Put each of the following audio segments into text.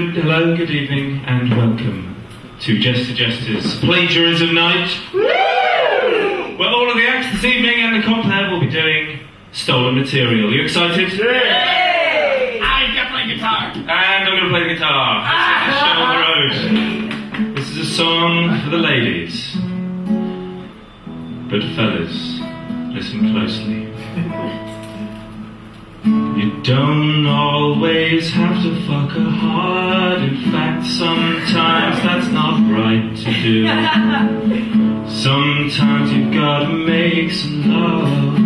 Hello, good evening, and welcome to Jester Jesters Plagiarism Night. Woo! Where all of the acts this evening and the compare will be doing stolen material. You excited? Yay! I'm gonna play guitar. And I'm going to play the guitar. Show on the road. This is a song for the ladies. But fellas, listen closely. You don't always have to fuck a hard. In fact, sometimes that's not right to do. Sometimes you've gotta make some love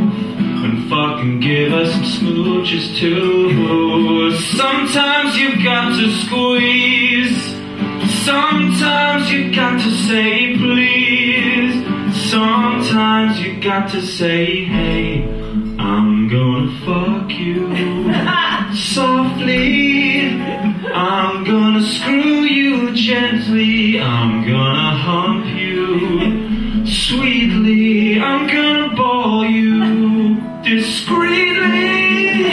and fucking give us some smooches too. Sometimes you've got to squeeze. Sometimes you've got to say please. Sometimes you got to say, hey, I'm gonna fuck you softly. I'm gonna screw you gently. I'm gonna hump you sweetly. I'm gonna ball you discreetly.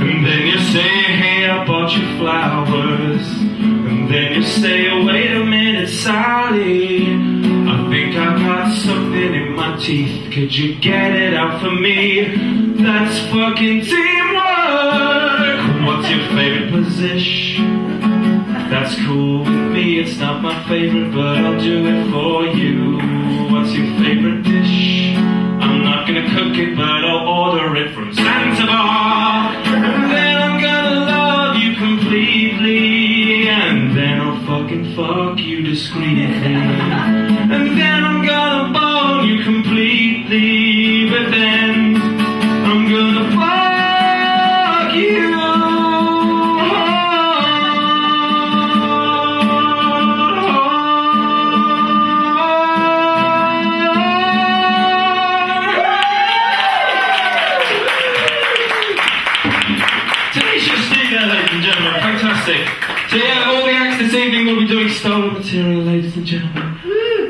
And then you say, hey, I bought you flowers. And then you say, oh, wait a minute, Sally, I think I've got something in my teeth. Could you get it out for me? That's fucking teamwork. What's your favorite position? That's cool with me. It's not my favorite, but I'll do it for you. What's your favorite dish? I'm not gonna cook it, but I'll order it from Santa Bar. And then I'm gonna love you completely. And then I'll fucking fuck you discreetly. And then I'm gonna bone you completely. But then I'm gonna fuck you. Tenacious D there, ladies and gentlemen. Fantastic. So yeah, all the acts this evening will be doing stolen material, ladies and gentlemen.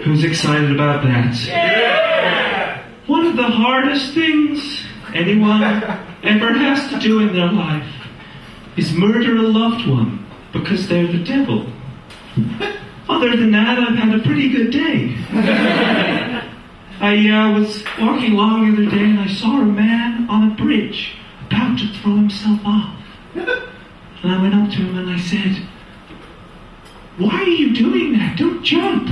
Who's excited about that? Yeah! One of the hardest things anyone ever has to do in their life is murder a loved one because they're the devil. Other than that, I've had a pretty good day. I was walking along the other day and I saw a man on a bridge about to throw himself off. And I went up to him and I said, why are you doing that? Don't jump.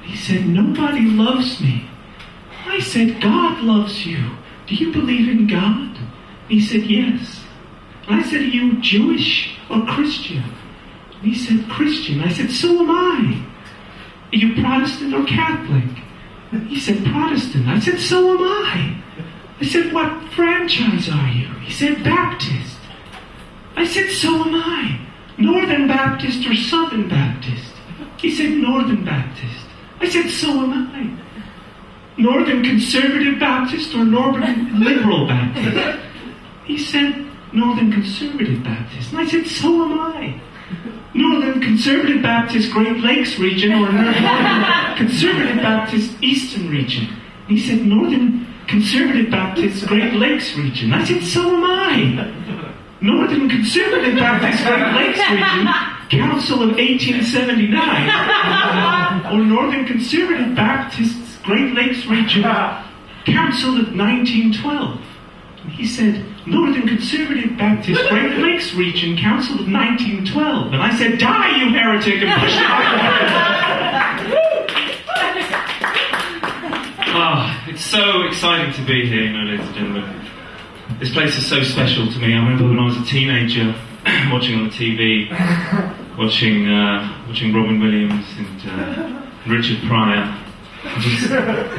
He said, nobody loves me. I said, God loves you. Do you believe in God? He said, yes. And I said, are you Jewish or Christian? And he said, Christian. I said, so am I. Are you Protestant or Catholic? He said, Protestant. I said, so am I. I said, what franchise are you? He said, Baptist. I said, so am I. Northern Baptist or Southern Baptist? He said, Northern Baptist. I said, so am I. Northern Conservative Baptist or Northern Liberal Baptist? He said, Northern Conservative Baptist. And I said, so am I. Northern Conservative Baptist Great Lakes region or Northern Conservative Baptist Eastern region? And he said, Northern Conservative Baptist Great Lakes region. I said, so am I. Northern Conservative Baptist Great Lakes region, Council of 1879, or Northern Conservative Baptist Great Lakes region, Council of 1912. And he said, Northern Conservative Baptist Great Lakes region, Council of 1912. And I said, die, you heretic, and pushed him out. It's so exciting to be here, ladies and gentlemen. This place is so special to me. I remember when I was a teenager, watching on the TV, watching Robin Williams and Richard Pryor,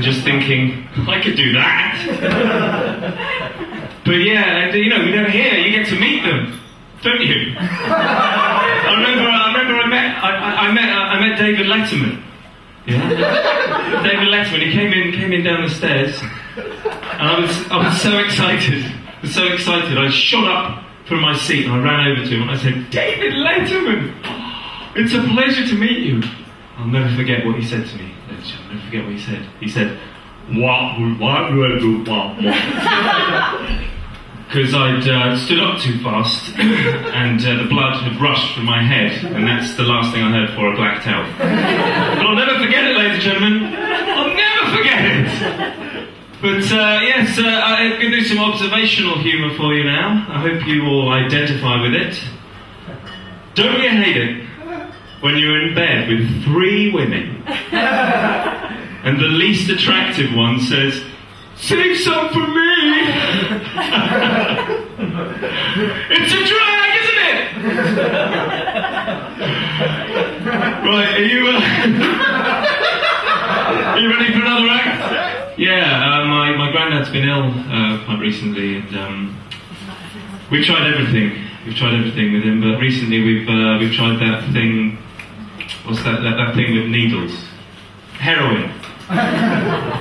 just thinking, I could do that. But yeah, you know, you're here, you get to meet them, don't you? I met David Letterman. Yeah, David Letterman. He came in down the stairs, and I was so excited. I shot up from my seat and I ran over to him and I said, David Letterman, it's a pleasure to meet you. I'll never forget what he said to me. I'll never forget what he said. He said, what? because I'd stood up too fast and the blood had rushed from my head, and that's the last thing I heard before I blacked out. But I'll never forget it, ladies and gentlemen. I'll never forget it! But yes, I'm going to do some observational humour for you now. I hope you all identify with it. Don't you hate it when you're in bed with 3 women and the least attractive one says, "Save some for me!" It's a drag, isn't it? Right, are you ready for another act? Yeah, my granddad's been ill quite recently, and we've tried everything. We've tried everything with him, but recently we've tried that thing. What's that thing with needles? Heroin.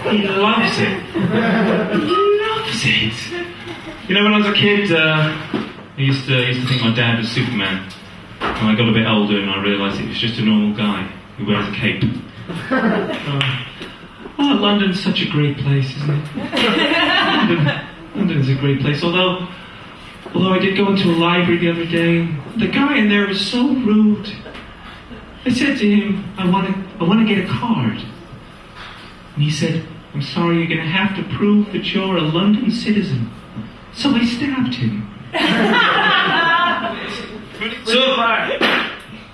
He loves it. He loves it. You know, when I was a kid, I used to think my dad was Superman. When I got a bit older and I realised he was just a normal guy who wears a cape. Oh, London's such a great place, isn't it? London's a great place. Although I did go into a library the other day, the guy in there was so rude. I said to him, I want to get a card. And he said, "I'm sorry, you're going to have to prove that you're a London citizen." So I stabbed him. So,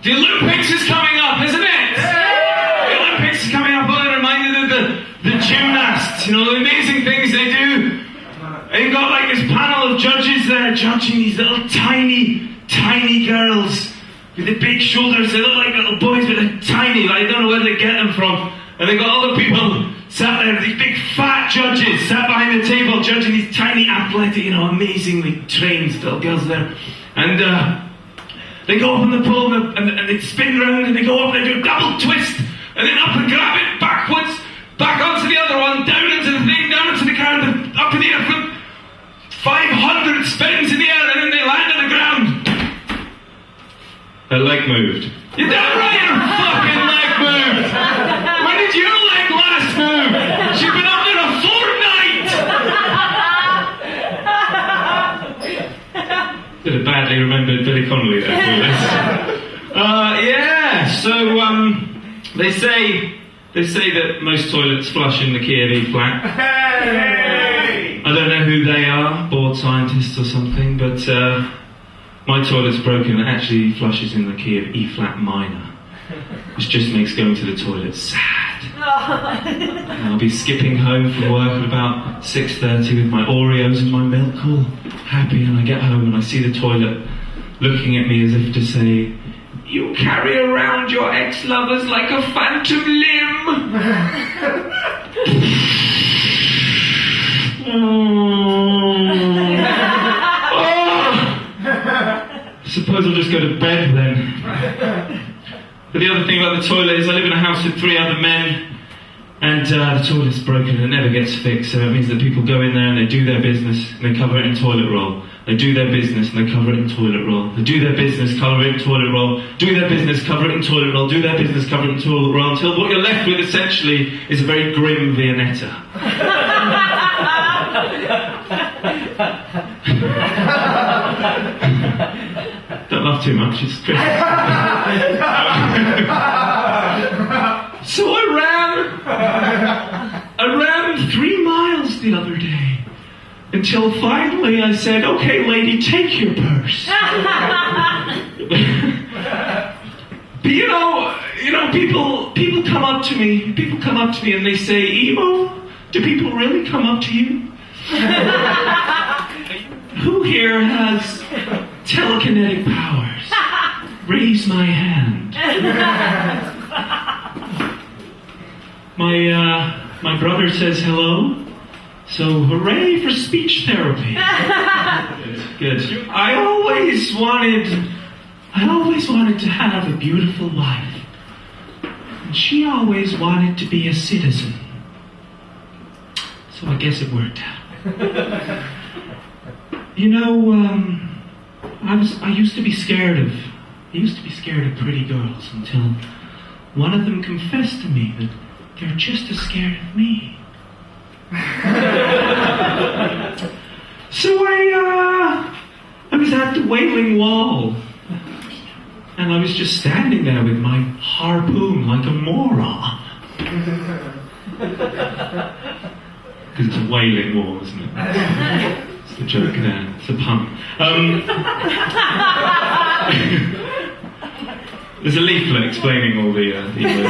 the Olympics is coming up, isn't it? The Olympics is coming up. I'm reminded of the gymnasts, you know, the amazing things they do. And you've got like this panel of judges there judging these little tiny girls with the big shoulders. They look like little boys, but they're tiny. Like, I don't know where they get them from. And they've got other people sat there, these big fat judges sat behind the table judging these tiny athletic, you know, amazingly trained little girls there. And they go up on the pole and they spin round and they go up and they do a double twist and then up and grab it backwards, back onto the other one, down into the thing, down into the ground, and up in the air, 500 spins in the air, and then they land on the ground. Her leg moved. You're damn right her fucking leg moved! When did your leg last move? She's been up there a fortnight! Bit of badly remembered Billy Connolly there for this. Yeah, so they say that most toilets flush in the key of E flat. Hey! I don't know who they are, bored scientists or something, but my toilet's broken and it actually flushes in the key of E flat minor, which just makes going to the toilet sad. And I'll be skipping home from work at about 6:30 with my Oreos and my milk, all happy, and I get home and I see the toilet looking at me as if to say, "You carry around your ex-lovers like a phantom limb." I suppose I'll just go to bed then. But the other thing about the toilet is I live in a house with 3 other men, and the toilet's broken and it never gets fixed, so it means that people go in there and they do their business and they cover it in toilet roll. They do their business and they cover it in toilet roll. They do their business, cover it in toilet roll. Do their business, cover it in toilet roll. Do their business, cover it in toilet roll, until what you're left with essentially is a very grim Viennetta. Don't laugh too much, it's Christmas. So I ran 3 miles the other day, until finally I said, "Okay, lady, take your purse." But you know, people come up to me and they say, "Emo, do people really come up to you? Who here has telekinetic powers? Raise my hand." My brother says hello, so hooray for speech therapy. Good. I always wanted to have a beautiful wife, and she always wanted to be a citizen. So I guess it worked out. You know, I used to be scared of pretty girls until one of them confessed to me that they're just as scared of me. So I Wailing Wall. And I was just standing there with my harpoon like a moron. Because it's a wailing wall, isn't it? It's the joke there. It's a pun. There's a leaflet explaining all the emojis.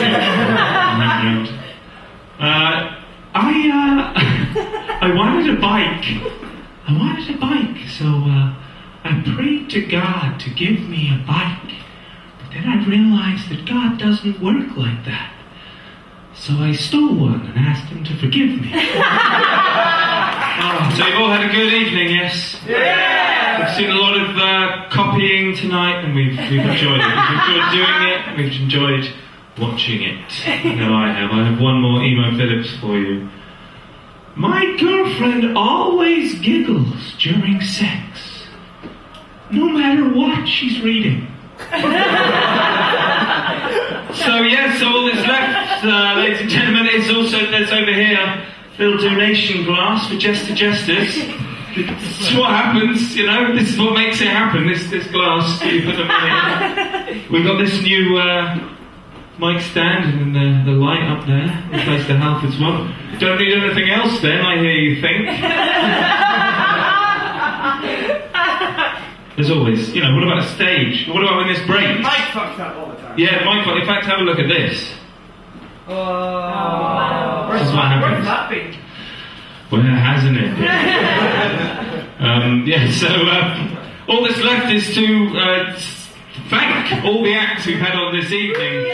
I wanted a bike. So I prayed to God to give me a bike. But then I realized that God doesn't work like that. So I stole one and asked him to forgive me. So you've all had a good evening, yes? Yeah! We've seen a lot of copying tonight, and we've enjoyed it. We've enjoyed doing it, we've enjoyed watching it. I know I have. I have one more Emo Phillips for you. My girlfriend always giggles during sex, no matter what she's reading. So yes, all that's left, ladies and gentlemen, is also, there's over here a little donation glass for Jester Jesters. This is what happens, you know, this is what makes it happen, this glass, you put the money in. We've got this new mic stand and the light up there, replace the health as well. Don't need anything else then, I hear you think. As always, you know, what about a stage? What about when this breaks? Mike fucked up all the time. Yeah, Mike, in fact, have a look at this. Oh. This is what happens. Where's that been? Well, hasn't it? So all that's left is to thank all the acts we've had on this evening.